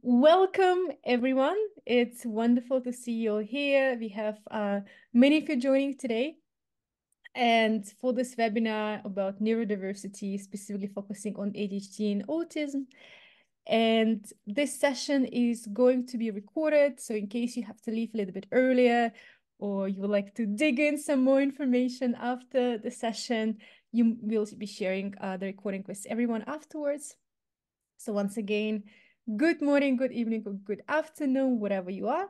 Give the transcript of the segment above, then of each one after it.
Welcome, everyone. It's wonderful to see you all here. We have many of you joining today. And for this webinar about neurodiversity, specifically focusing on ADHD and autism. And this session is going to be recorded. So in case you have to leave a little bit earlier, or you would like to dig in some more information after the session, you will be sharing the recording with everyone afterwards. So once again, good morning, good evening, or good afternoon, wherever you are.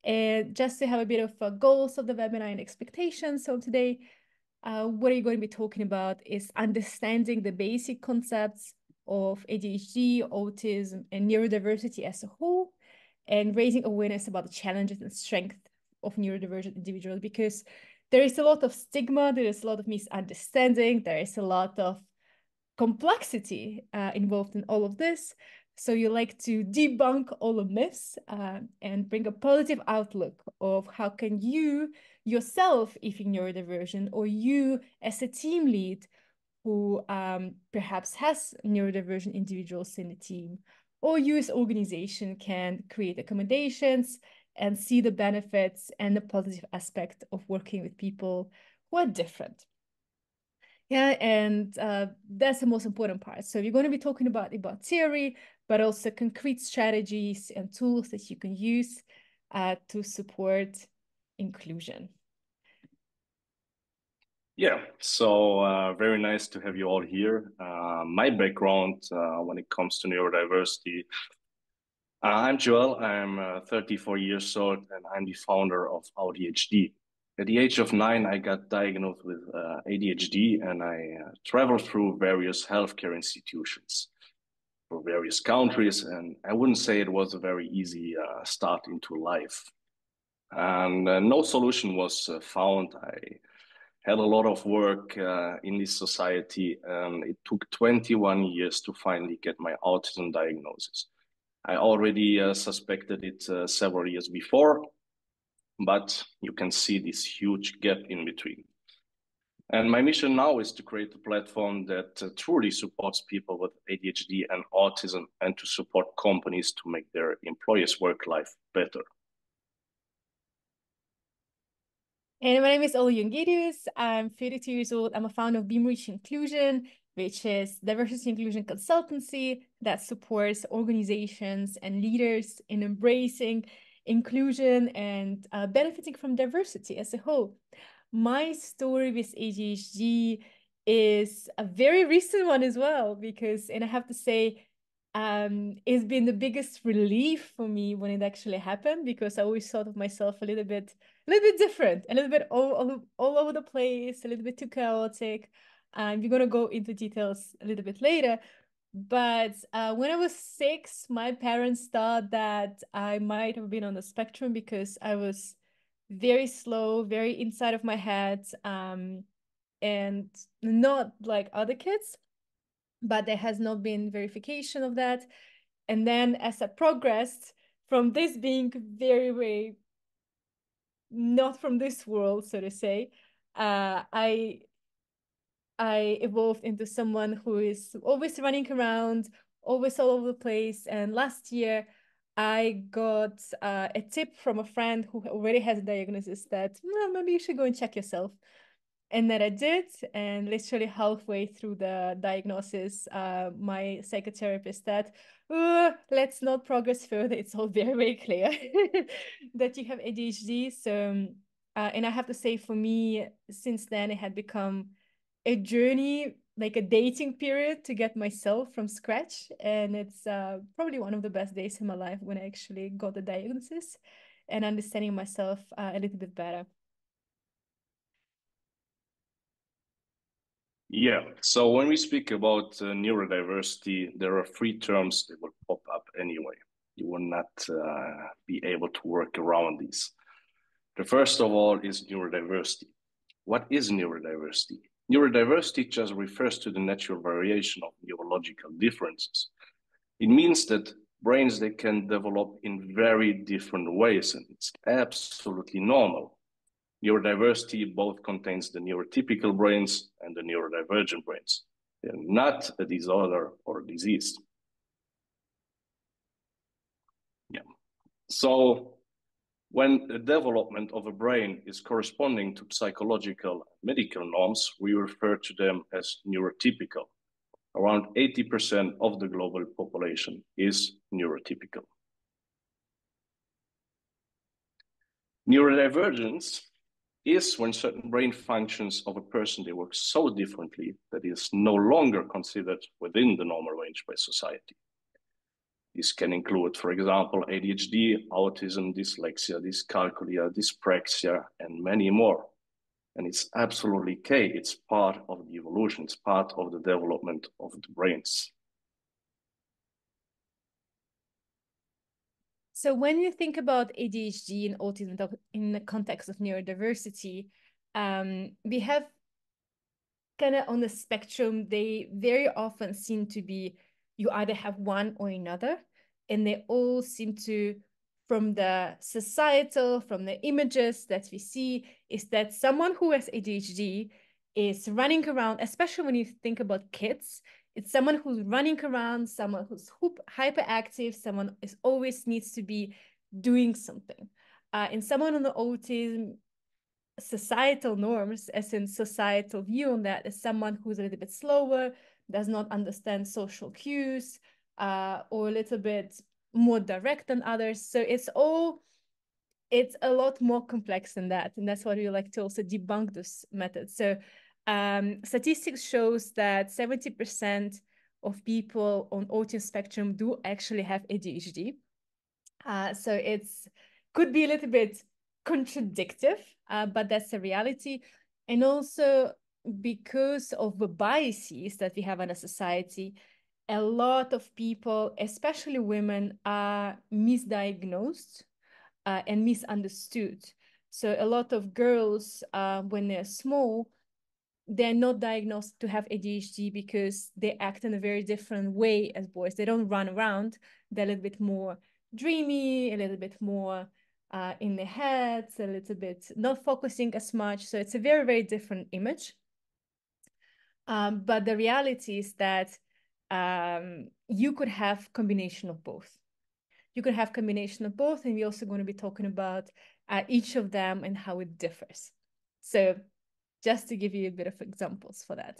And just to have a bit of goals of the webinar and expectations. So today, what are you going to be talking about is understanding the basic concepts of ADHD, autism, and neurodiversity as a whole, and raising awareness about the challenges and strength of neurodivergent individuals, because there is a lot of stigma, there is a lot of misunderstanding, there is a lot of complexity involved in all of this. So you like to debunk all the myths and bring a positive outlook of how can you yourself, if you're neurodivergent, or you as a team lead who perhaps has neurodivergent individuals in the team, or you as organization can create accommodations and see the benefits and the positive aspect of working with people who are different. Yeah, and that's the most important part. So you're going to be talking about theory, but also concrete strategies and tools that you can use to support inclusion. Yeah, so very nice to have you all here. My background when it comes to neurodiversity, I'm Joel, I'm 34 years old, and I'm the founder of AudiHD. At the age of 9, I got diagnosed with ADHD, and I traveled through various healthcare institutions for various countries, and I wouldn't say it was a very easy start into life. And no solution was found. I had a lot of work in this society, and it took 21 years to finally get my autism diagnosis. I already suspected it several years before, but you can see this huge gap in between. And my mission now is to create a platform that truly supports people with ADHD and autism, and to support companies to make their employees' work life better. And my name is Olu Jongerius. I'm 32 years old. I'm a founder of BeamReach Inclusion, which is diversity inclusion consultancy that supports organizations and leaders in embracing inclusion and benefiting from diversity as a whole. My story with ADHD is a very recent one as well, because, and I have to say, it's been the biggest relief for me when it actually happened, because I always thought of myself a little bit different, a little bit all over the place, a little bit too chaotic. We're gonna go into details a little bit later. But when I was 6, my parents thought that I might have been on the spectrum, because I was very slow, very inside of my head, and not like other kids. But there has not been verification of that. And then as I progressed from this being very, very not from this world, so to say, I evolved into someone who is always running around, always all over the place. And last year, I got a tip from a friend who already has a diagnosis that, well, maybe you should go and check yourself. And that I did, and literally halfway through the diagnosis, my psychotherapist said, let's not progress further. It's all very, very clear that you have ADHD. So, and I have to say, for me, since then, it had become a journey, like a dating period to get myself from scratch. And it's probably one of the best days in my life when I actually got the diagnosis and understanding myself a little bit better. Yeah, so when we speak about neurodiversity, there are 3 terms that will pop up anyway. You will not be able to work around these. The first of all is neurodiversity. What is neurodiversity? Neurodiversity just refers to the natural variation of neurological differences. It means that brains, they can develop in very different ways, and it's absolutely normal. Neurodiversity both contains the neurotypical brains and the neurodivergent brains. They're not a disorder or a disease. So when the development of a brain is corresponding to psychological and medical norms, we refer to them as neurotypical. Around 80% of the global population is neurotypical. Neurodivergence is when certain brain functions of a person, they work so differently that it is no longer considered within the normal range by society. This can include, for example, ADHD, autism, dyslexia, dyscalculia, dyspraxia, and many more. And it's absolutely okay. It's part of the evolution. It's part of the development of the brains. So when you think about ADHD and autism in the context of neurodiversity, we have kind of on the spectrum, they very often seem to be, you either have one or another, and they all seem to, from the societal, from the images that we see, is that someone who has ADHD is running around, especially when you think about kids, it's someone who's running around, someone who's hyperactive, someone is always needs to be doing something. And someone on the autism societal norms, as in societal view on that, is someone who's a little bit slower, does not understand social cues, or a little bit more direct than others. So it's a lot more complex than that. And that's why we like to also debunk this method. So statistics shows that 70% of people on autism spectrum do actually have ADHD. So it's could be a little bit contradictive, but that's the reality. And also because of the biases that we have in a society, a lot of people, especially women, are misdiagnosed and misunderstood. So a lot of girls, when they're small, they're not diagnosed to have ADHD because they act in a very different way as boys. They don't run around. They're a little bit more dreamy, a little bit more in their heads, a little bit not focusing as much. So it's a very, very different image. But the reality is that you could have combination of both. You could have combination of both, and we're also going to be talking about each of them and how it differs. So just to give you a bit of examples for that.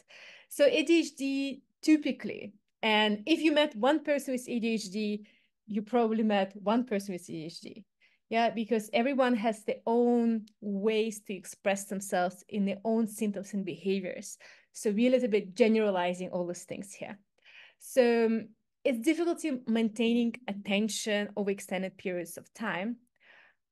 So ADHD typically, and if you met one person with ADHD, you probably met one person with ADHD. Yeah, because everyone has their own ways to express themselves in their own symptoms and behaviors. So we're a little bit generalizing all those things here. So it's difficulty maintaining attention over extended periods of time.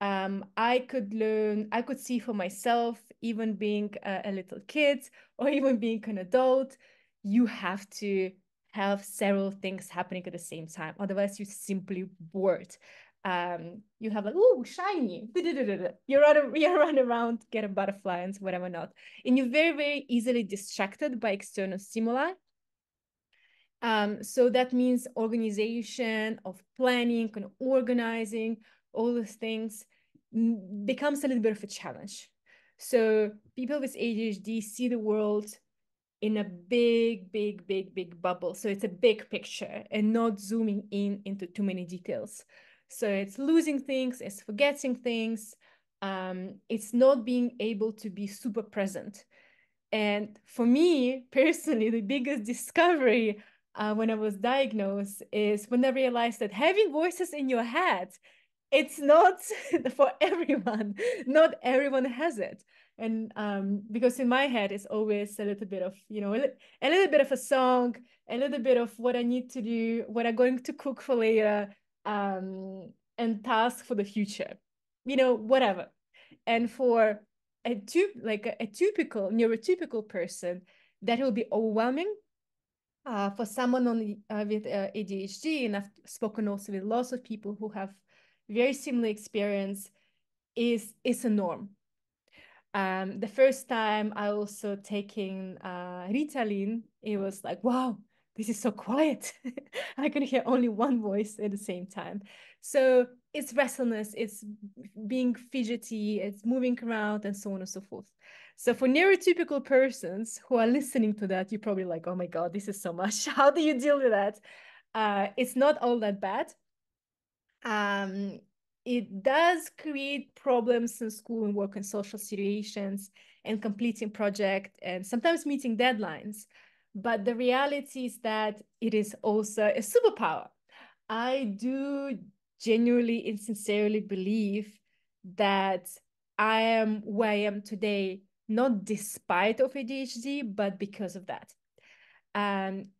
I could see for myself, even being a little kid or even being an adult, you have to have several things happening at the same time. Otherwise, you're simply bored. You have like, oh, shiny. You run around, get a butterfly and whatever not. And you're very, very easily distracted by external stimuli. So that means organization of planning and organizing all those things becomes a little bit of a challenge. So people with ADHD see the world in a big, big, big, big bubble. So it's a big picture and not zooming in into too many details. So it's losing things, it's forgetting things. It's not being able to be super present. And for me personally, the biggest discovery when I was diagnosed is when I realized that having voices in your head, it's not for everyone. Not everyone has it. And because in my head, it's always a little bit of, a little bit of a song, a little bit of what I need to do, what I'm going to cook for later, and task for the future, whatever. And for a typical neurotypical person, that will be overwhelming. For someone with ADHD, and I've spoken also with lots of people who have very similar experience, is a norm. The first time I also taking Ritalin, it was like, wow, this is so quiet. I can hear only one voice at the same time. So it's restlessness, it's being fidgety, it's moving around, and so on and so forth. So for neurotypical persons who are listening to that, you're probably like, oh my God, this is so much. How do you deal with that? It's not all that bad. it does create problems in school and work and social situations and completing project and sometimes meeting deadlines. But the reality is that it is also a superpower. I do genuinely and sincerely believe that I am where I am today, not despite of ADHD, but because of that.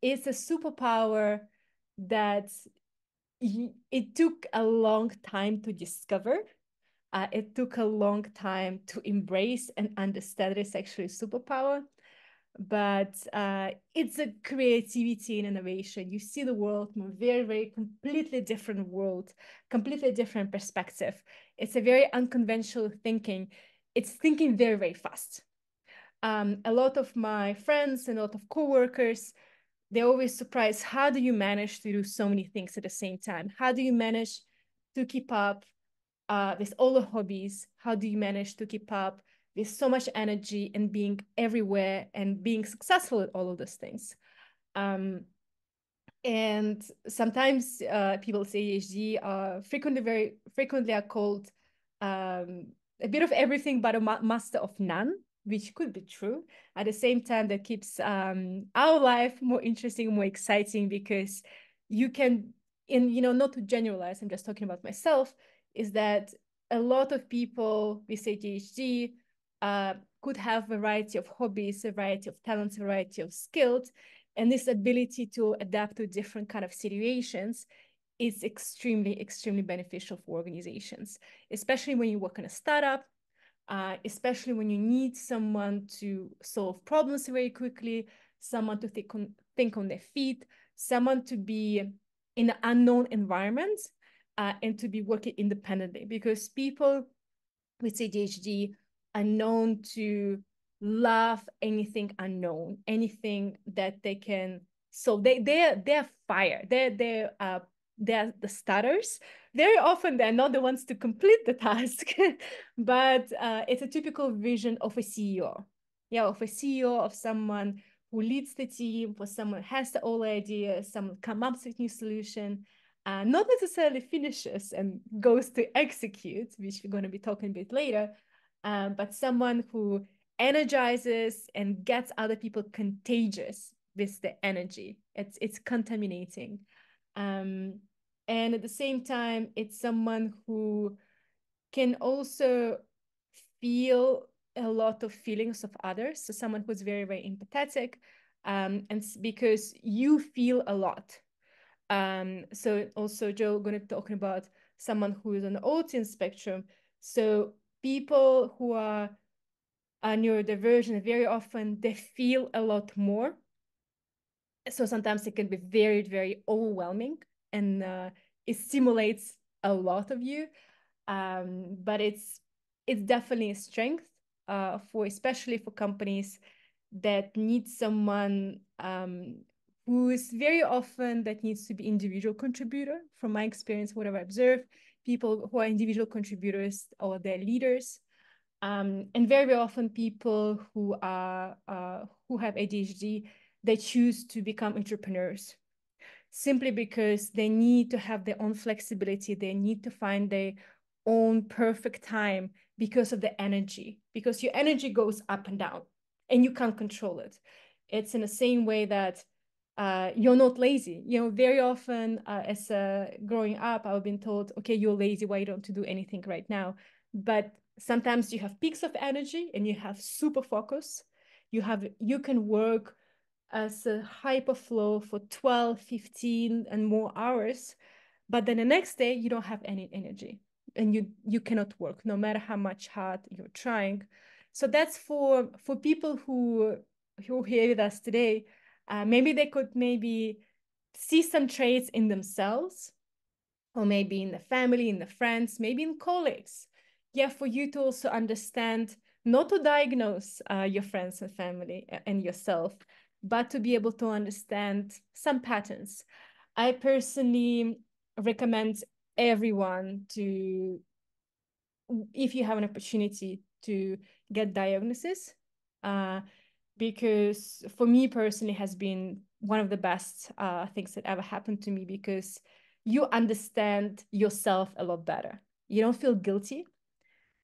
It's a superpower that it took a long time to discover. It took a long time to embrace and understand it's actually a superpower. But it's a creativity and innovation. You see the world from a very, very completely different world, completely different perspective. It's a very unconventional thinking. It's thinking very, very fast. A lot of my friends and a lot of coworkers, they're always surprised. How do you manage to do so many things at the same time? How do you manage to keep up with all the hobbies? How do you manage to keep up with so much energy and being everywhere and being successful at all of those things? And sometimes people say ADHD very frequently are called a bit of everything but a master of none, which could be true. At the same time, that keeps our life more interesting, more exciting, because you can, not to generalize, I'm just talking about myself, is that a lot of people with ADHD could have a variety of hobbies, a variety of talents, a variety of skills, and this ability to adapt to different kind of situations is extremely, extremely beneficial for organizations, especially when you work in a startup, especially when you need someone to solve problems very quickly, someone to think on their feet, someone to be in an unknown environment, and to be working independently, because people with ADHD are known to love anything unknown, anything that they can. So they're fire. They're the starters. Very often they're not the ones to complete the task, but it's a typical vision of a CEO. Yeah, of a CEO, of someone who leads the team, for someone who has the old idea, someone come up with new solution, not necessarily finishes and goes to execute, which we're going to be talking a bit later, but someone who energizes and gets other people contagious with the energy. It's contaminating. Um, and at the same time, it's someone who can also feel a lot of feelings of others. So someone who's very, very empathetic, and because you feel a lot. So also Joe going to talking about someone who is on the autism spectrum. So people who are neurodivergent, very often they feel a lot more. So sometimes it can be very, very overwhelming, and it stimulates a lot of you. But it's definitely a strength for, especially for companies that need someone who is very often that needs to be individual contributor. From my experience, whatever I observe, people who are individual contributors or their leaders, and very, very often people who are who have ADHD, they choose to become entrepreneurs simply because they need to have their own flexibility. They need to find their own perfect time because of the energy, because your energy goes up and down and you can't control it. It's in the same way that you're not lazy. Very often as growing up, I've been told, okay, you're lazy. Why don't you do anything right now? But sometimes you have peaks of energy and you have super focus. You can work as a hyperflow for 12, 15 and more hours, but then the next day you don't have any energy and you cannot work no matter how much hard you're trying. So that's for people who hear with us today. Maybe they could maybe see some traits in themselves, or maybe in the family, in the friends, maybe in colleagues. Yeah, for you to also understand, not to diagnose your friends and family and yourself, but to be able to understand some patterns. I personally recommend everyone to, if you have an opportunity, to get diagnosis, because for me personally has been one of the best things that ever happened to me, because you understand yourself a lot better. You don't feel guilty.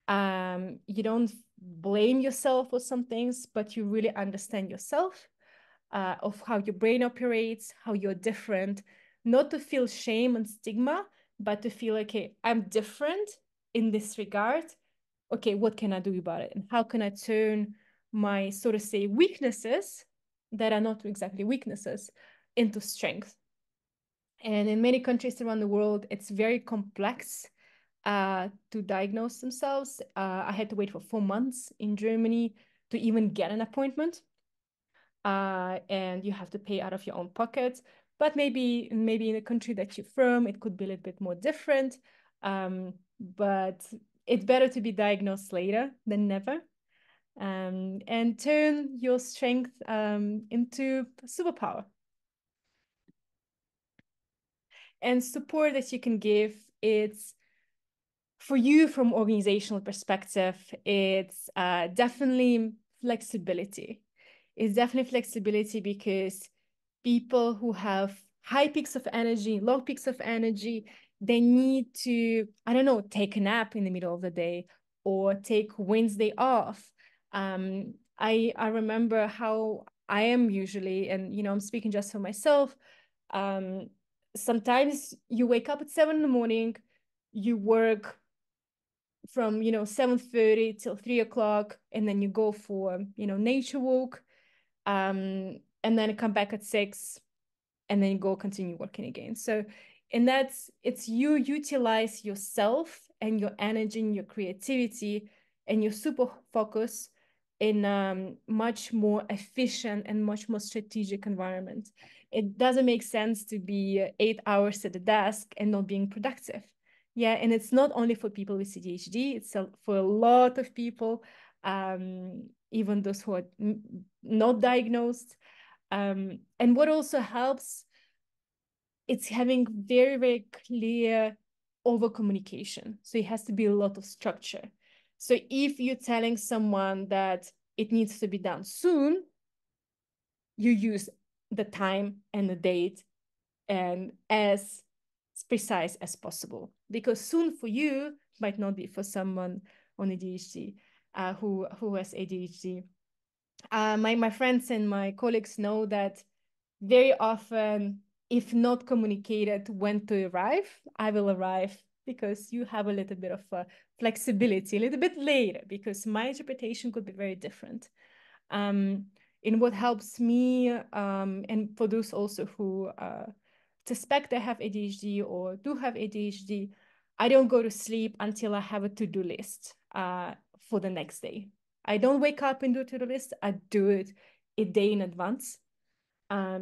You don't blame yourself for some things, but you really understand yourself, of how your brain operates, how you're different, not to feel shame and stigma, but to feel, okay, I'm different in this regard. Okay, what can I do about it? And how can I turn my, so to say, weaknesses that are not exactly weaknesses into strength? And in many countries around the world, it's very complex to diagnose themselves. I had to wait for 4 months in Germany to even get an appointment. And you have to pay out of your own pocket. But maybe in a country that you're from, it could be a little bit more different. But it's better to be diagnosed later than never. And turn your strength into a superpower. And support that you can give, it's for you from organizational perspective, it's definitely flexibility. It's definitely flexibility because people who have high peaks of energy, low peaks of energy, they need to, I don't know, take a nap in the middle of the day or take Wednesday off. I remember how I am usually, and I'm speaking just for myself. Sometimes you wake up at 7 in the morning, you work from 7:30 till 3 o'clock, and then you go for nature walk, and then come back at 6, and then you go continue working again. So, and it's you utilize yourself and your energy and your creativity and your super focus in much more efficient and much more strategic environment. It doesn't make sense to be 8 hours at the desk and not being productive. Yeah, and it's not only for people with ADHD, it's for a lot of people, even those who are not diagnosed. And what also helps, it's having very, very clear over communication. So it has to be a lot of structure. So if you're telling someone that it needs to be done soon, you use the time and the date and as precise as possible, because soon for you might not be for someone on ADHD, who has ADHD. My friends and my colleagues know that very often, if not communicated when to arrive, I will arrive because you have a little bit of flexibility, a little bit later, because my interpretation could be very different. In what helps me, and for those also who suspect they have ADHD or do have ADHD, I don't go to sleep until I have a to-do list for the next day. I don't wake up and do a to-do list. I do it a day in advance.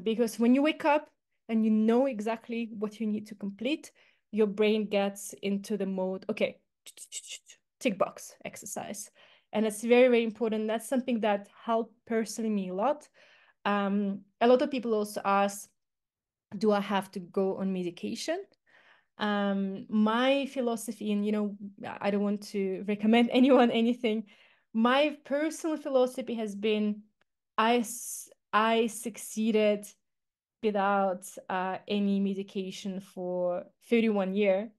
Because when you wake up and you know exactly what you need to complete, your brain gets into the mode, okay, tick box exercise. And it's very, very important. That's something that helped personally me a lot. A lot of people also ask, do I have to go on medication? My philosophy, and I don't want to recommend anyone anything. My personal philosophy has been, I succeeded without any medication for 31 years.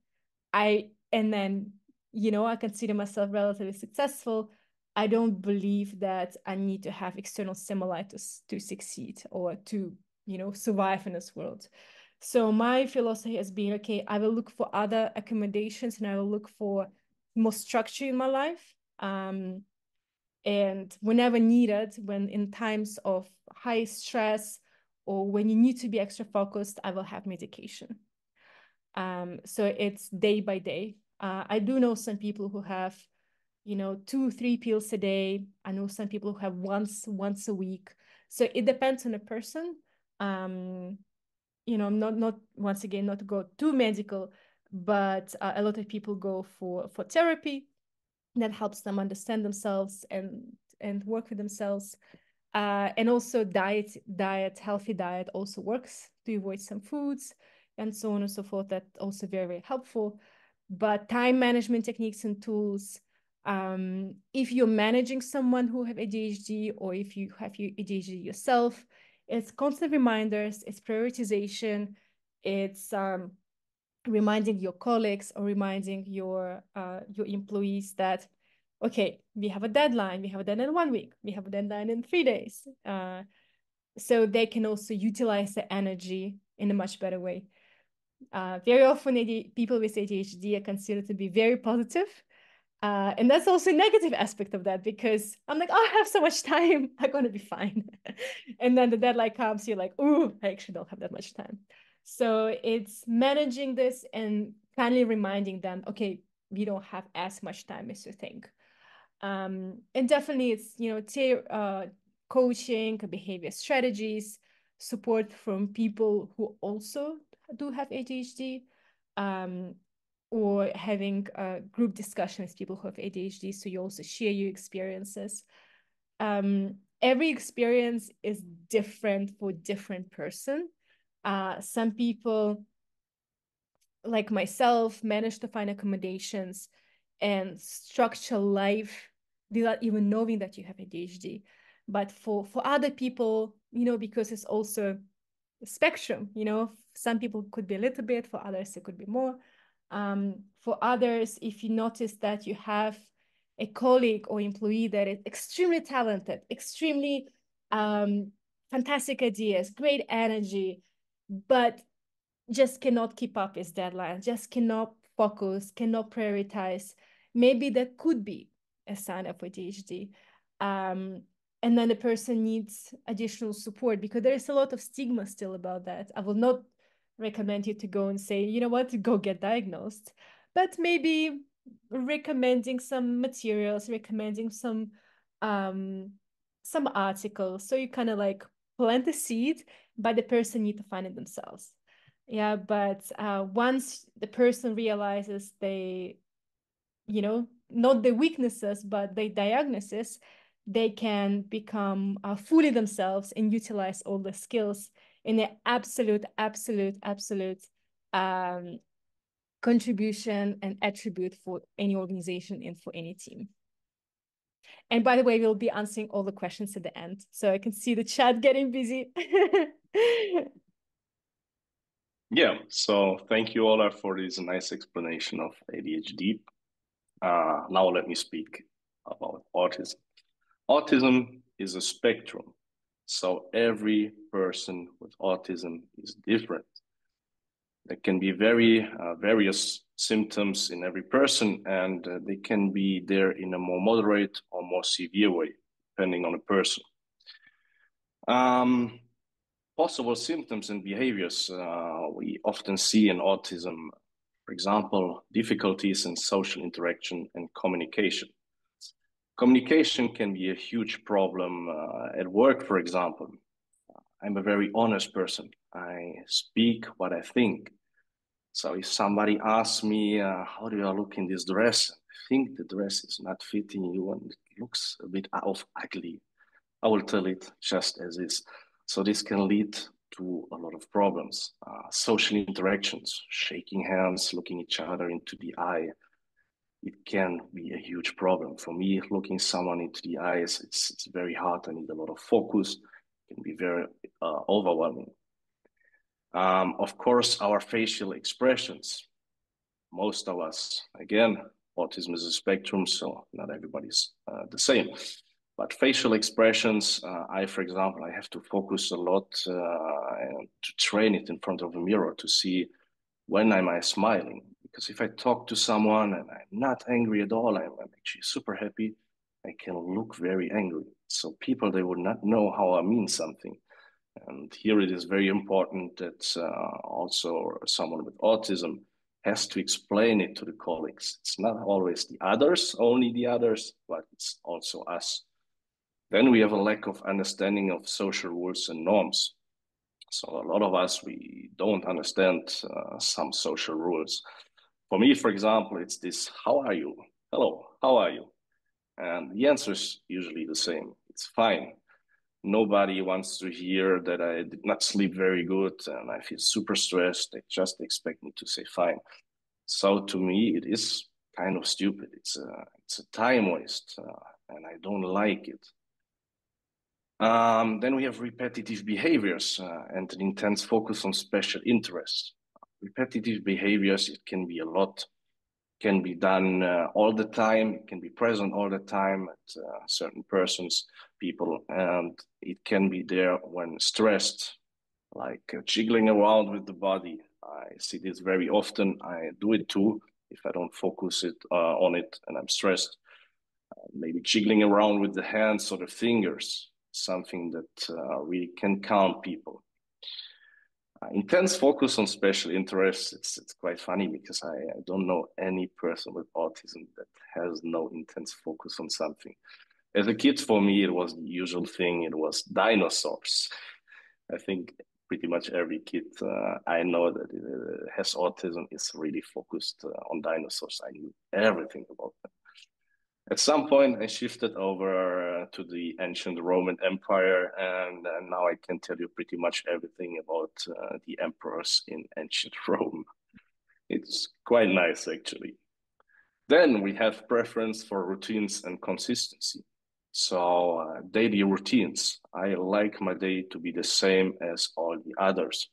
And then, I consider myself relatively successful. I don't believe that I need to have external stimuli to succeed or to, survive in this world. So my philosophy has been, okay, I will look for other accommodations and I will look for more structure in my life. And whenever needed, when in times of high stress or when you need to be extra focused, I will have medication. So it's day by day. I do know some people who have, 2, 3 pills a day. I know some people who have once a week. So it depends on the person. Not once again, not to go too medical, but a lot of people go for therapy that helps them understand themselves and work with themselves. And also healthy diet also works to avoid some foods and so on and so forth. That also very, very helpful. But time management techniques and tools, if you're managing someone who have ADHD or if you have ADHD yourself, it's constant reminders, it's prioritization, it's reminding your colleagues or reminding your employees that, okay, we have a deadline. We have a deadline in 1 week. We have a deadline in 3 days. So they can also utilize the energy in a much better way. Very often, people with ADHD are considered to be very positive. And that's also a negative aspect of that, because I'm like, oh, I have so much time. I'm going to be fine. And then the deadline comes, you're like, oh, I actually don't have that much time. So it's managing this and kindly reminding them, okay, we don't have as much time as you think. And definitely it's, coaching, behavior strategies, support from people who also do have ADHD, or having group discussions with people who have ADHD, so you also share your experiences. Every experience is different for different person. Some people, like myself, manage to find accommodations and structure life without even knowing that you have ADHD. But for other people, because it's also a spectrum, some people could be a little bit, for others it could be more. For others, if you notice that you have a colleague or employee that is extremely talented, extremely fantastic ideas, great energy, but just cannot keep up his deadline, just cannot focus, cannot prioritize, maybe that could be a sign of ADHD. And then the person needs additional support, because there is a lot of stigma still about that. I will not recommend you to go and say, you know what, go get diagnosed, but maybe recommending some materials, recommending some articles. So you kind of like plant the seed, but the person need to find it themselves. Yeah, but once the person realizes they, not the weaknesses, but the diagnosis, they can become fully themselves and utilize all the skills in an absolute contribution and attribute for any organization and for any team. And by the way, we'll be answering all the questions at the end, so I can see the chat getting busy. Yeah, so thank you, Ola, for this nice explanation of ADHD. Now let me speak about autism. Autism is a spectrum, so every person with autism is different. There can be various symptoms in every person, and they can be there in a more moderate or more severe way, depending on the person. Possible symptoms and behaviors we often see in autism, for example, difficulties in social interaction and communication. Communication can be a huge problem at work, for example. I'm a very honest person. I speak what I think. So if somebody asks me, how do I look in this dress? I think the dress is not fitting you and it looks a bit ugly. I will tell it just as is. So this can lead to a lot of problems. Social interactions, shaking hands, looking each other into the eye. It can be a huge problem. For me, looking someone into the eyes, it's very hard. I need a lot of focus. It can be very overwhelming. Of course, our facial expressions. Most of us, again, autism is a spectrum, so not everybody's the same. But facial expressions, for example, I have to focus a lot and to train it in front of a mirror to see when am I smiling. Because if I talk to someone and I'm not angry at all, I'm actually super happy, I can look very angry. So people, they would not know how I mean something. And here it is very important that also someone with autism has to explain it to the colleagues. It's not always the others, only the others, but it's also us. Then we have a lack of understanding of social rules and norms. So a lot of us, we don't understand some social rules. For me, for example, it's this, how are you? Hello, how are you? And the answer is usually the same. It's fine. Nobody wants to hear that I did not sleep very good and I feel super stressed. They just expect me to say fine. So to me, it is kind of stupid. It's a time waste and I don't like it. Then we have repetitive behaviors and an intense focus on special interests. repetitive behaviors, it can be a lot, can be done all the time, it can be present all the time at certain persons, people, and it can be there when stressed, like jiggling around with the body. I see this very often. I do it too if I don't focus on it and I'm stressed. Maybe jiggling around with the hands or the fingers, something that really can calm people. Intense focus on special interests. It's quite funny because I don't know any person with autism that has no intense focus on something. As a kid, for me, it was the usual thing. It was dinosaurs. I think pretty much every kid I know that has autism is really focused on dinosaurs. I knew everything about them. At some point, I shifted over to the ancient Roman Empire, and now I can tell you pretty much everything about the emperors in ancient Rome. It's quite nice, actually. Then we have preference for routines and consistency. So daily routines. I like my day to be the same as all the others.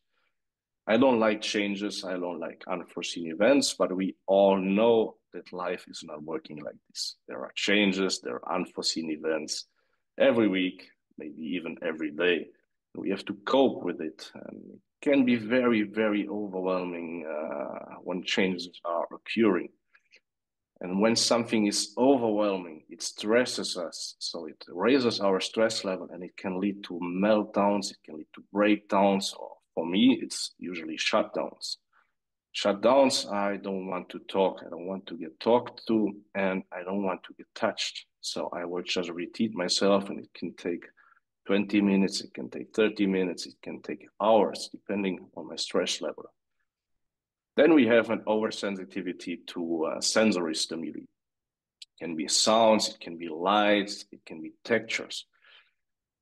I don't like changes. I don't like unforeseen events, but we all know that life is not working like this. There are changes, there are unforeseen events every week, maybe even every day. We have to cope with it. And it can be very, very overwhelming when changes are occurring. And when something is overwhelming, it stresses us. So it raises our stress level and it can lead to meltdowns, it can lead to breakdowns, or for me, it's usually shutdowns. Shutdowns, I don't want to talk, I don't want to get talked to, and I don't want to get touched. So I will just repeat myself, and it can take 20 minutes, it can take 30 minutes, it can take hours, depending on my stress level. Then we have an oversensitivity to sensory stimuli. It can be sounds, it can be lights, it can be textures.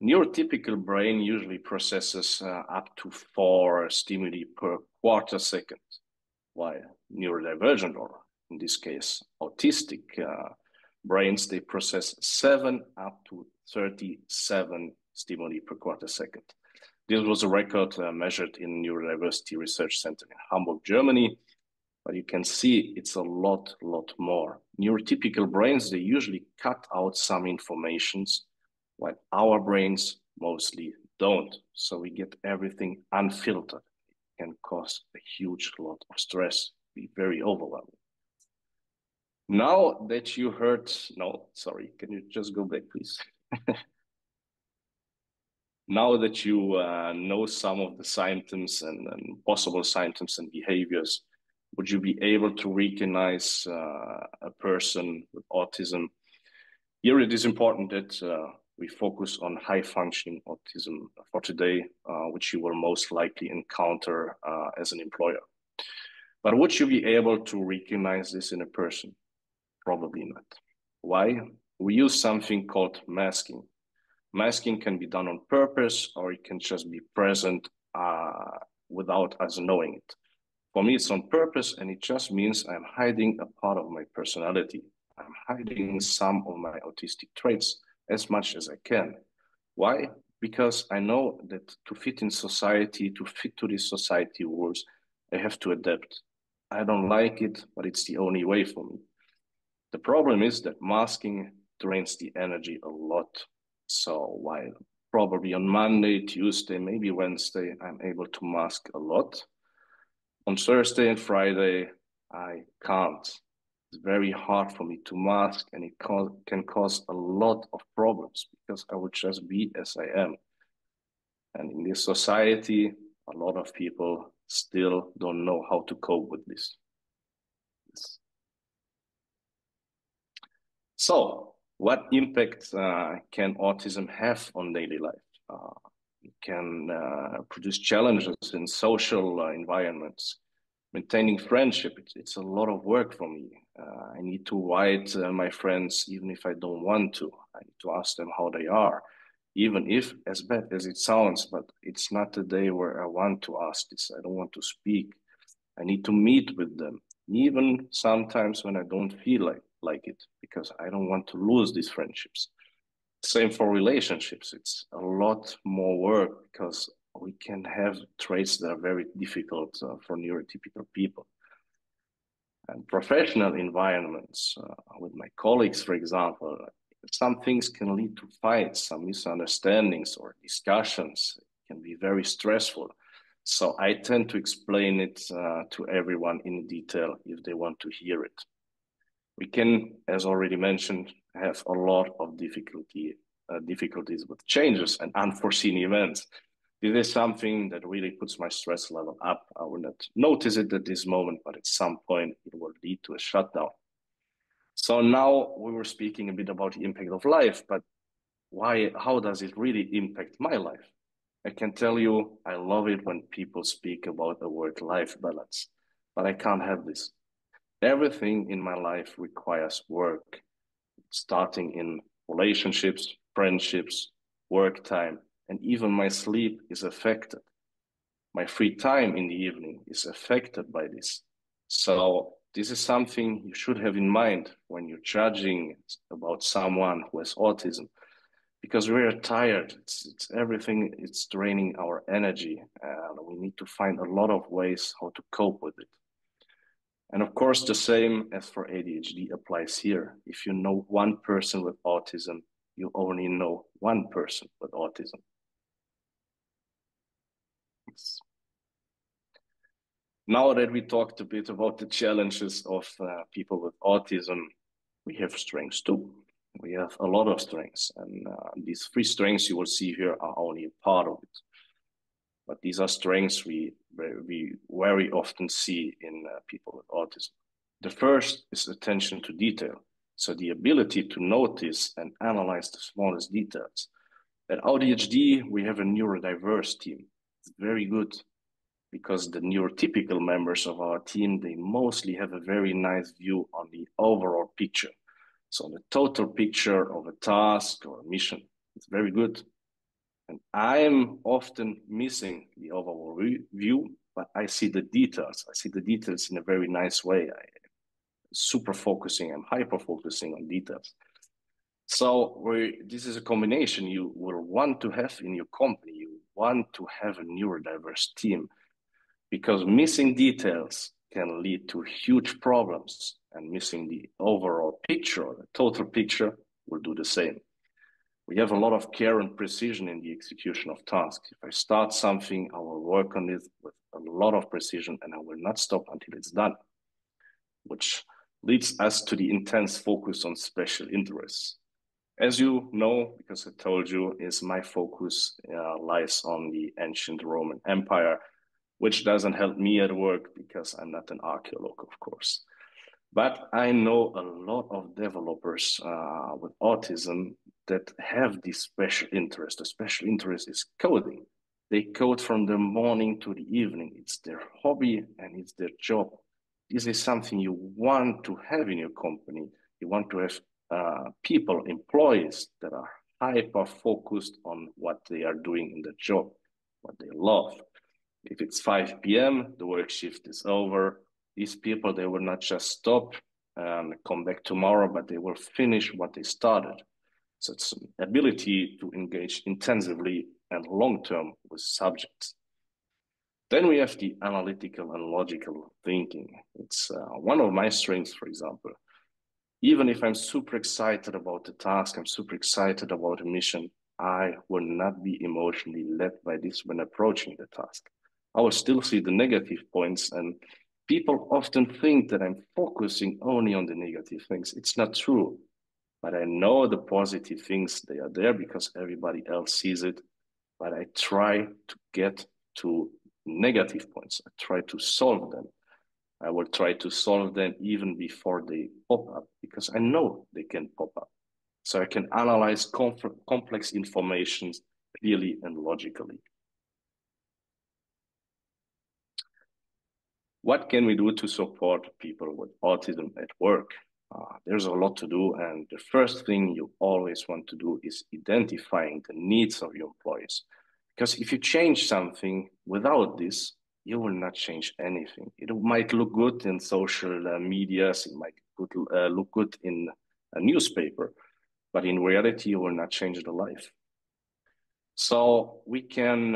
Neurotypical brain usually processes up to 4 stimuli per quarter second, while neurodivergent, or in this case, autistic brains, they process 7 up to 37 stimuli per quarter second. This was a record measured in Neurodiversity Research Center in Hamburg, Germany, but you can see it's a lot more. Neurotypical brains, they usually cut out some informations, while our brains mostly don't. So we get everything unfiltered. It can cause a huge lot of stress, be very overwhelming. Now that you heard, no, sorry, can you just go back, please? Now that you know some of the symptoms and possible symptoms and behaviors, would you be able to recognize a person with autism? Here it is important that we focus on high-functioning autism for today, which you will most likely encounter as an employer. But would you be able to recognize this in a person? Probably not. Why? We use something called masking. Masking can be done on purpose, or it can just be present without us knowing it. For me, it's on purpose, and it just means I'm hiding a part of my personality. I'm hiding some of my autistic traits as much as I can. Why? Because I know that to fit in society, to fit to these society rules, I have to adapt. I don't like it, but it's the only way for me. The problem is that masking drains the energy a lot. So while probably on Monday, Tuesday, maybe Wednesday, I'm able to mask a lot, on Thursday and Friday, I can't. It's very hard for me to mask, and it can cause a lot of problems because I would just be as I am. And in this society, a lot of people still don't know how to cope with this. So, what impact can autism have on daily life? It can produce challenges in social environments. Maintaining friendship, it's a lot of work for me. I need to write my friends even if I don't want to. I need to ask them how they are, even if, as bad as it sounds, but it's not a day where I want to ask this. I don't want to speak. I need to meet with them, even sometimes when I don't feel like it, because I don't want to lose these friendships. Same for relationships. It's a lot more work because we can have traits that are very difficult for neurotypical people. And professional environments, with my colleagues, for example, some things can lead to fights, some misunderstandings or discussions. It can be very stressful. So I tend to explain it to everyone in detail if they want to hear it. We can, as already mentioned, have a lot of difficulties with changes and unforeseen events. This is something that really puts my stress level up. I will not notice it at this moment, but at some point it will lead to a shutdown. So now we were speaking a bit about the impact of life, but how does it really impact my life? I can tell you, I love it when people speak about a work-life balance, but I can't have this. Everything in my life requires work, starting in relationships, friendships, work time, and even my sleep is affected. My free time in the evening is affected by this. So this is something you should have in mind when you're judging about someone who has autism, because we're tired. It's everything. It's draining our energy, and we need to find a lot of ways how to cope with it. And of course, the same as for ADHD applies here. If you know one person with autism, you only know one person with autism. Now that we talked a bit about the challenges of people with autism, we have strengths too. We have a lot of strengths, and these three strengths you will see here are only a part of it. But these are strengths we very often see in people with autism. The first is attention to detail. So the ability to notice and analyze the smallest details. At AudiHD, we have a neurodiverse team. It's very good because the neurotypical members of our team, they mostly have a very nice view on the overall picture. So the total picture of a task or a mission, it's very good. And I'm often missing the overall view, but I see the details. I see the details in a very nice way. I'm hyper focusing on details. So this is a combination you will want to have in your company. You want to have a neurodiverse team, because missing details can lead to huge problems, and missing the overall picture or the total picture will do the same. We have a lot of care and precision in the execution of tasks. If I start something, I will work on it with a lot of precision and I will not stop until it's done, which leads us to the intense focus on special interests. As you know, because I told you, my focus lies on the ancient Roman Empire, which doesn't help me at work because I'm not an archaeologist, of course. But I know a lot of developers with autism that have this special interest. The special interest is coding. They code from the morning to the evening. It's their hobby and it's their job. This is something you want to have in your company. You want to have people, employees that are hyper focused on what they are doing in the job, what they love. If it's 5 p.m., the work shift is over. These people, they will not just stop and come back tomorrow, but they will finish what they started. So it's an ability to engage intensively and long-term with subjects. Then we have the analytical and logical thinking. It's one of my strengths, for example. Even if I'm super excited about the task, I'm super excited about a mission, I will not be emotionally led by this when approaching the task. I will still see the negative points, and people often think that I'm focusing only on the negative things. It's not true, but I know the positive things, they are there because everybody else sees it, but I try to get to negative points. I try to solve them. I will try to solve them even before they pop up because I know they can pop up. So I can analyze complex information clearly and logically. What can we do to support people with autism at work? There's a lot to do, and the first thing you always want to do is identifying the needs of your employees. Because if you change something without this, you will not change anything. It might look good in social medias, it might look good in a newspaper, but in reality, you will not change the life. So we can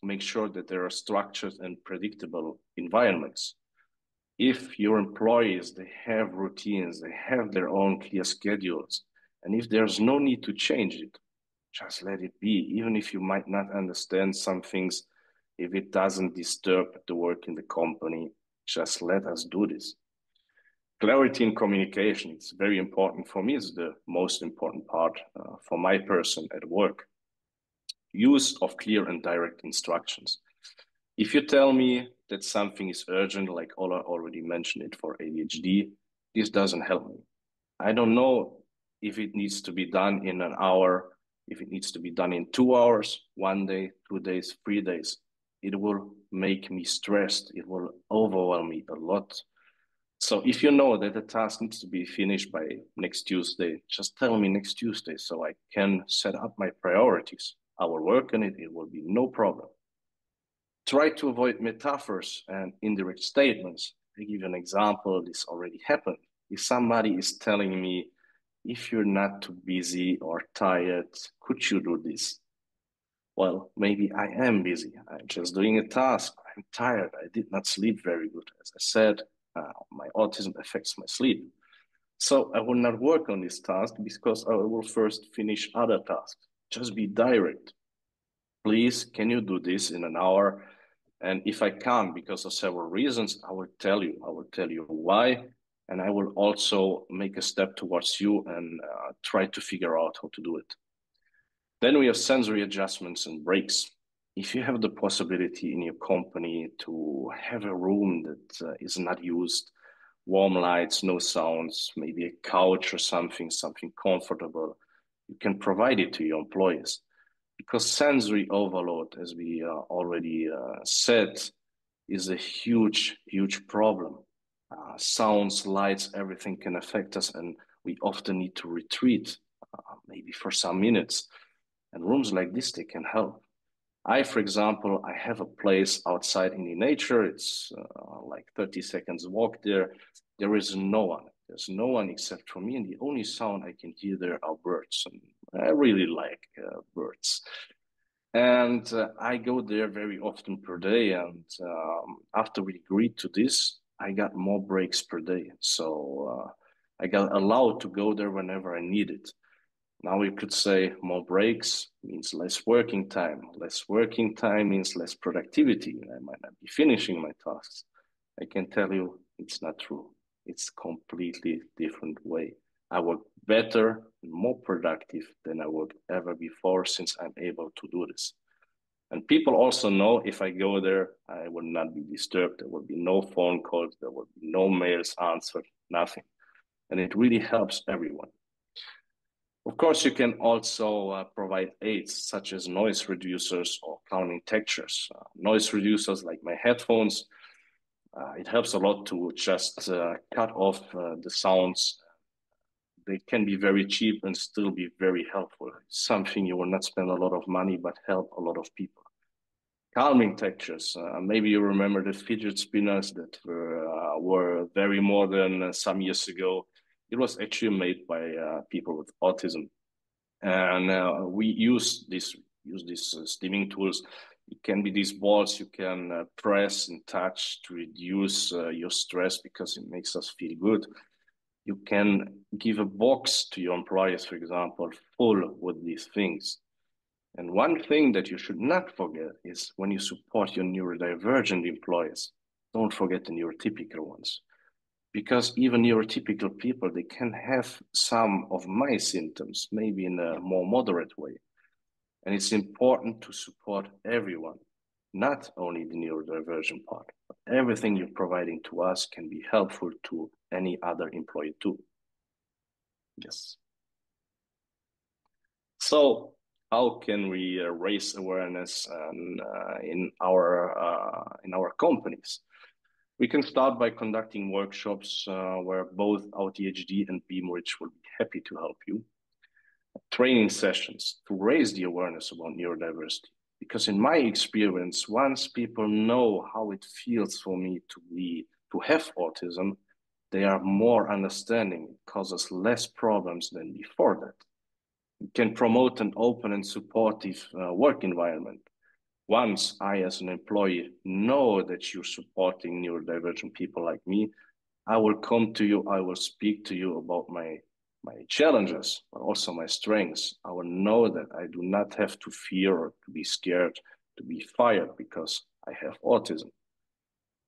make sure that there are structured and predictable environments. If your employees, they have routines, they have their own clear schedules, and if there's no need to change it, just let it be. Even if you might not understand some things, if it doesn't disturb the work in the company, just let us do this. Clarity in communication, it's very important for me. It's the most important part for my person at work. Use of clear and direct instructions. If you tell me that something is urgent, like Ola already mentioned it for ADHD, this doesn't help me. I don't know if it needs to be done in an hour, if it needs to be done in 2 hours, 1 day, 2 days, 3 days. It will make me stressed. It will overwhelm me a lot. So if you know that the task needs to be finished by next Tuesday, just tell me next Tuesday so I can set up my priorities. I will work on it. It will be no problem. Try to avoid metaphors and indirect statements. I give you an example. This already happened. If somebody is telling me, if you're not too busy or tired, could you do this? Well, maybe I am busy. I'm just doing a task. I'm tired. I did not sleep very good. As I said, my autism affects my sleep. So I will not work on this task because I will first finish other tasks. Just be direct. Please, can you do this in an hour? And if I can't, because of several reasons, I will tell you. I will tell you why. And I will also make a step towards you and try to figure out how to do it. Then we have sensory adjustments and breaks. If you have the possibility in your company to have a room that is not used, warm lights, no sounds, maybe a couch or something comfortable, you can provide it to your employees. Because sensory overload, as we already said, is a huge, huge problem. Sounds, lights, everything can affect us, and we often need to retreat, maybe for some minutes. And rooms like this, they can help. For example, I have a place outside in the nature. It's like 30 seconds walk there. There is no one. There's no one except for me, and the only sound I can hear there are birds. And I really like birds. And I go there very often per day. And after we agreed to this, I got more breaks per day. So I got allowed to go there whenever I need it. Now we could say more breaks means less working time. Less working time means less productivity. I might not be finishing my tasks. I can tell you it's not true. It's completely different way. I work better and more productive than I worked ever before since I'm able to do this. And people also know if I go there, I will not be disturbed. There will be no phone calls. There will be no mails answered, nothing. And it really helps everyone. Of course, you can also provide aids such as noise reducers or calming textures. Noise reducers like my headphones, it helps a lot to just cut off the sounds. They can be very cheap and still be very helpful. It's something you will not spend a lot of money, but help a lot of people. Calming textures. Maybe you remember the fidget spinners that were very modern some years ago. It was actually made by people with autism. And we use these steaming tools. It can be these balls you can press and touch to reduce your stress because it makes us feel good. You can give a box to your employees, for example, full with these things. And one thing that you should not forget is when you support your neurodivergent employees, don't forget the neurotypical ones. Because even neurotypical people, they can have some of my symptoms, maybe in a more moderate way. And it's important to support everyone, not only the neurodivergent part, but everything you're providing to us can be helpful to any other employee too. Yes. So how can we raise awareness in our companies? We can start by conducting workshops where both AudiHD and BeamReach will be happy to help you. Training sessions to raise the awareness about neurodiversity. Because in my experience, once people know how it feels for me to have autism, they are more understanding. It causes less problems than before that. It can promote an open and supportive work environment. Once I, as an employee, know that you're supporting neurodivergent people like me, I will come to you, I will speak to you about my challenges, but also my strengths. I will know that I do not have to fear or to be scared to be fired because I have autism.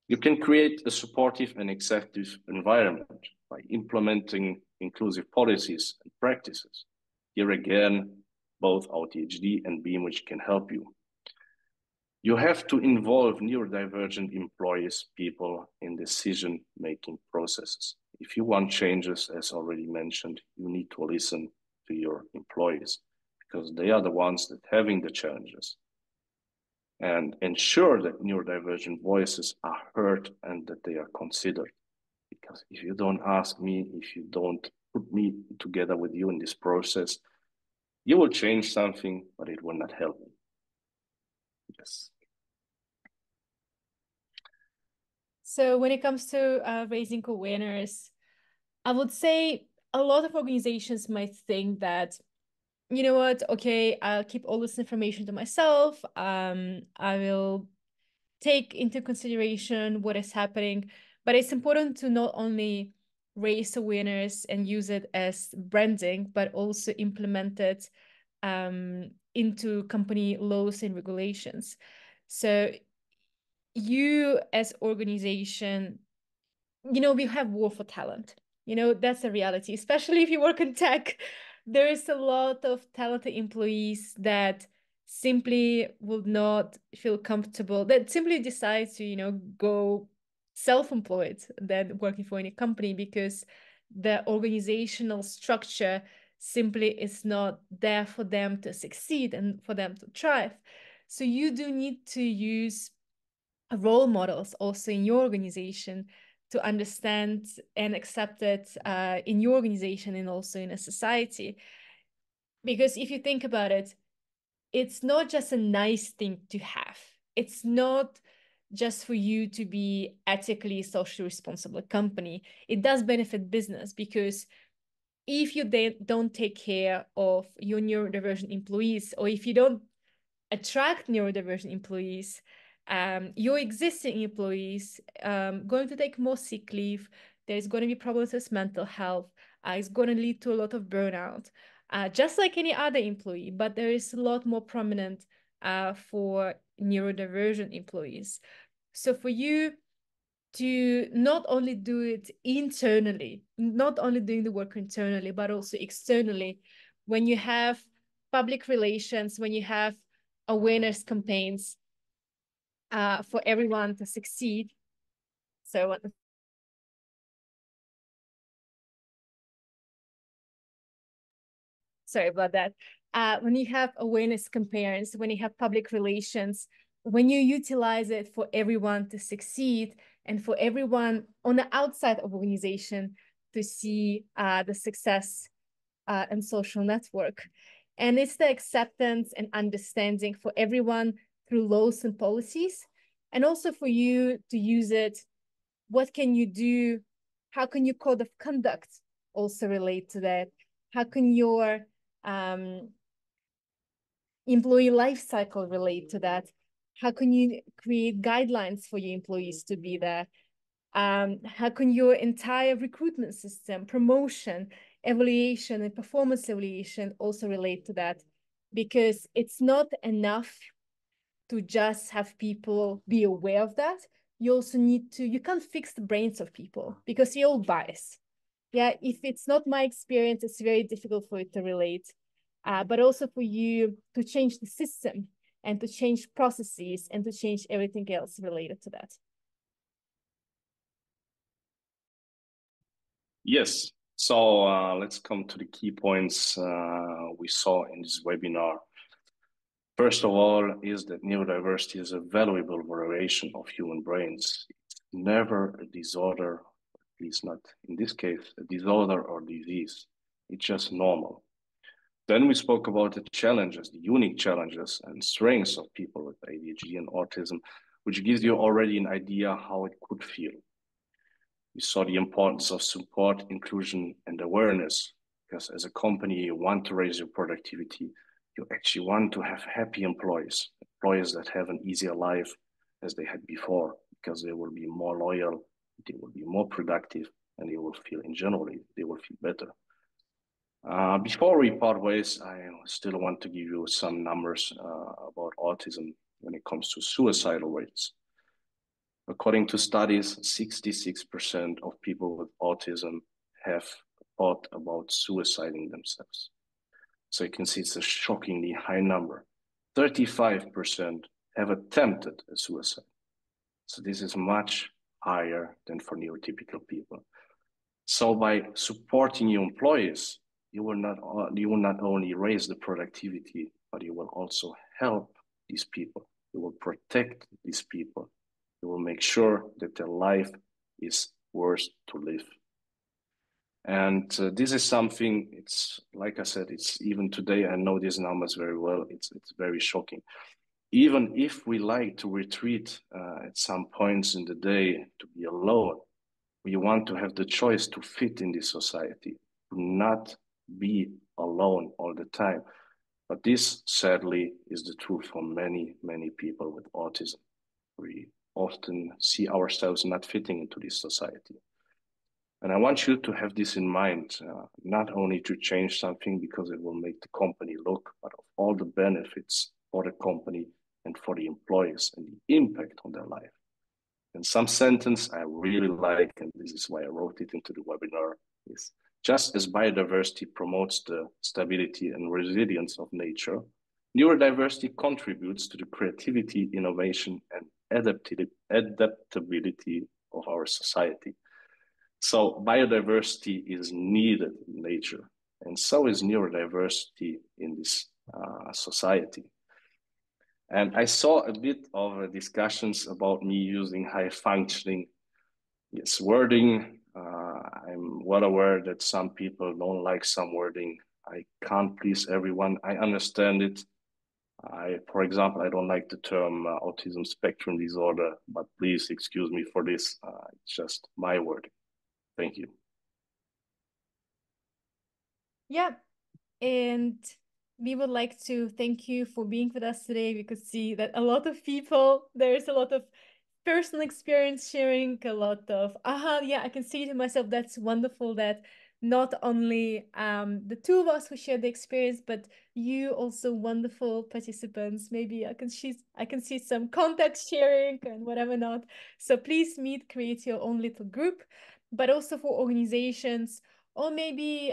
You can create a supportive and accepting environment by implementing inclusive policies and practices. Here again, both AudiHD and BeamReach can help you. You have to involve neurodivergent employees, people in decision-making processes. If you want changes, as already mentioned, you need to listen to your employees because they are the ones that are having the challenges. And ensure that neurodivergent voices are heard and that they are considered. Because if you don't ask me, if you don't put me together with you in this process, you will change something, but it will not help me. Yes. So when it comes to raising awareness, I would say a lot of organizations might think that, you know what, okay, I'll keep all this information to myself. I will take into consideration what is happening, but it's important to not only raise awareness and use it as branding, but also implement it into company laws and regulations. So you as organization, we have war for talent. That's a reality, especially if you work in tech. There is a lot of talented employees that simply will not feel comfortable, that simply decide to, go self-employed than working for any company because the organizational structure simply is not there for them to succeed and for them to thrive. So you do need to use role models also in your organization to understand and accept it in your organization and also in a society. Because if you think about it, it's not just a nice thing to have. It's not just for you to be ethically, socially responsible company. It does benefit business because if you don't take care of your neurodivergent employees, or if you don't attract neurodivergent employees, your existing employees going to take more sick leave. There's going to be problems with mental health. It's going to lead to a lot of burnout, just like any other employee, but there is a lot more prominent for neurodivergent employees. So for you to not only do it internally, not only doing the work internally, but also externally, when you have public relations, when you have awareness campaigns for everyone to succeed. So sorry about that. When you have awareness campaigns, when you have public relations, when you utilize it for everyone to succeed and for everyone on the outside of organization to see the success and social network. And it's the acceptance and understanding for everyone through laws and policies, and also for you to use it. What can you do? How can your code of conduct also relate to that? How can your employee life cycle relate to that? How can you create guidelines for your employees to be there? How can your entire recruitment system, promotion, evaluation, and performance evaluation also relate to that? Because it's not enough to just have people be aware of that. You also need to, you can't fix the brains of people because you're all biased. Yeah, if it's not my experience, it's very difficult for it to relate. But also for you to change the system and to change processes and to change everything else related to that. Yes. So let's come to the key points we saw in this webinar. First of all, is that neurodiversity is a valuable variation of human brains. It's never a disorder, at least not in this case, a disorder or disease. It's just normal. Then we spoke about the challenges, the unique challenges and strengths of people with ADHD and autism, which gives you already an idea how it could feel. We saw the importance of support, inclusion, and awareness, because as a company, you want to raise your productivity. You actually want to have happy employees, employees that have an easier life as they had before, because they will be more loyal, they will be more productive, and they will feel, in general, they will feel better. Before we part ways, I still want to give you some numbers about autism when it comes to suicidal rates. According to studies, 66% of people with autism have thought about suiciding themselves. So you can see it's a shockingly high number. 35% have attempted a suicide. So this is much higher than for neurotypical people. So by supporting your employees, you will not only raise the productivity, but you will also help these people. You will protect these people. You will make sure that their life is worth to live. And this is something, it's like I said, it's even today, I know these numbers very well, it's very shocking. Even if we like to retreat at some points in the day to be alone, we want to have the choice to fit in this society, to not be alone all the time. But this, sadly, is the truth for many, many people with autism. We often see ourselves not fitting into this society. And I want you to have this in mind, not only to change something because it will make the company look, but of all the benefits for the company and for the employees and the impact on their life. And some sentence I really like, and this is why I wrote it into the webinar, is just as biodiversity promotes the stability and resilience of nature, neurodiversity contributes to the creativity, innovation, and adaptability of our society. So biodiversity is needed in nature, and so is neurodiversity in this society. And I saw a bit of discussions about me using high functioning wording. I'm well aware that some people don't like some wording. I can't please everyone. I understand it. For example, I don't like the term autism spectrum disorder, but please excuse me for this. It's just my wording. Thank you. Yeah, and we would like to thank you for being with us today. We could see that a lot of people, there's a lot of personal experience sharing, a lot of, yeah, I can see to myself, that's wonderful that not only the two of us who share the experience, but you also wonderful participants. Maybe I can see some contact sharing and whatever not. So please create your own little group, but also for organizations, or maybe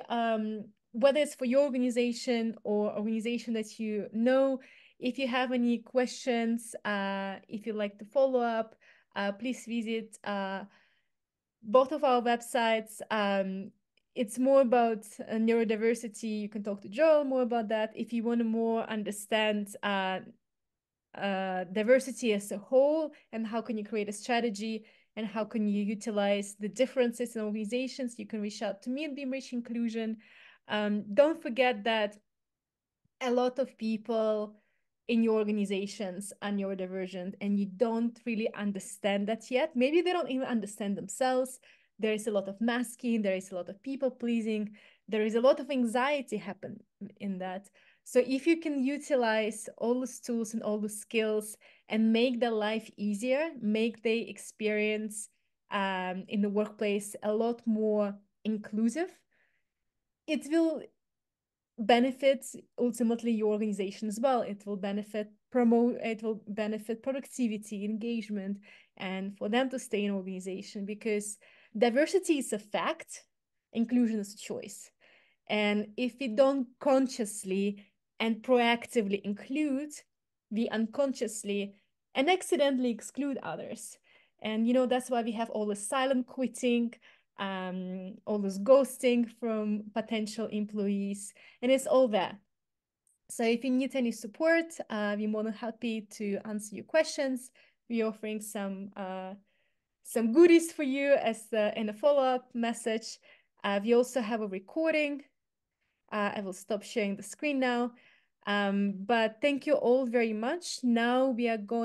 whether it's for your organization or organization that you know. If you have any questions, if you'd like to follow up, please visit both of our websites. It's more about neurodiversity. You can talk to Joel more about that. If you want to more understand diversity as a whole, and how can you create a strategy, and how can you utilize the differences in organizations, you can reach out to me at BeamReach Inclusion. Don't forget that a lot of people in your organizations are neurodivergent, and you don't really understand that yet. Maybe they don't even understand themselves. There is a lot of masking, there is a lot of people pleasing, there is a lot of anxiety happen in that. So if you can utilize all those tools and all the skills and make their life easier, make their experience in the workplace a lot more inclusive, it will benefit ultimately your organization as well. It will benefit productivity, engagement, and for them to stay in organization, because diversity is a fact, inclusion is a choice. And if we don't consciously and proactively include, we unconsciously and accidentally exclude others. And that's why we have all the silent quitting, all this ghosting from potential employees, and it's all there. So if you need any support, we're more than happy to answer your questions. We're offering some goodies for you as in a follow-up message. We also have a recording. I will stop sharing the screen now. But thank you all very much. Now we are going